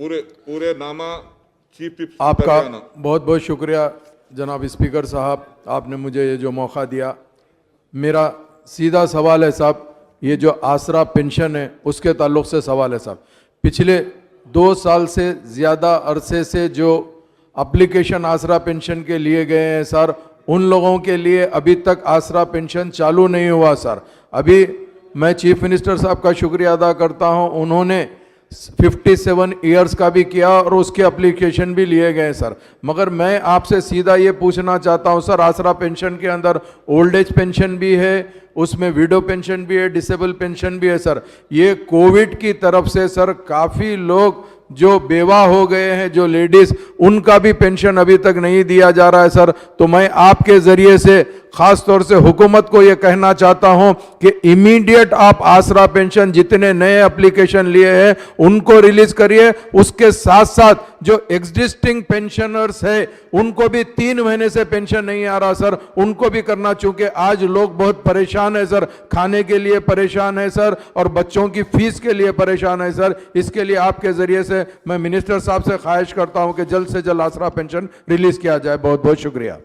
पूरे पूरे नामा चीफ विप आपका हरियाणा। बहुत बहुत शुक्रिया जनाब स्पीकर साहब, आपने मुझे ये जो मौका दिया। मेरा सीधा सवाल है साहब, ये जो आसरा पेंशन है उसके ताल्लुक से सवाल है साहब। पिछले 2 साल से ज़्यादा अरसे से जो एप्लीकेशन आसरा पेंशन के लिए गए हैं सर, उन लोगों के लिए अभी तक आसरा पेंशन चालू नहीं हुआ सर। अभी मैं चीफ मिनिस्टर साहब का शुक्रिया अदा करता हूं, उन्होंने 57 ईयर्स का भी किया और उसके एप्लीकेशन भी लिए गए सर। मगर मैं आपसे सीधा ये पूछना चाहता हूं सर, आसरा पेंशन के अंदर ओल्ड एज पेंशन भी है, उसमें विडो पेंशन भी है, डिसेबल पेंशन भी है सर। ये कोविड की तरफ से सर काफ़ी लोग जो बेवा हो गए हैं, जो लेडीज, उनका भी पेंशन अभी तक नहीं दिया जा रहा है सर। तो मैं आपके जरिए से खास तौर से हुकूमत को यह कहना चाहता हूं कि इमीडिएट आप आसरा पेंशन जितने नए एप्लीकेशन लिए हैं उनको रिलीज करिए। उसके साथ साथ जो एग्जिस्टिंग पेंशनर्स है उनको भी 3 महीने से पेंशन नहीं आ रहा सर, उनको भी करना, चूंकि आज लोग बहुत परेशान है सर, खाने के लिए परेशान है सर और बच्चों की फीस के लिए परेशान है सर। इसके लिए आपके जरिए से मैं मिनिस्टर साहब से ख्वाहिश करता हूं कि जल्द से जल्द आसरा पेंशन रिलीज किया जाए। बहुत बहुत शुक्रिया।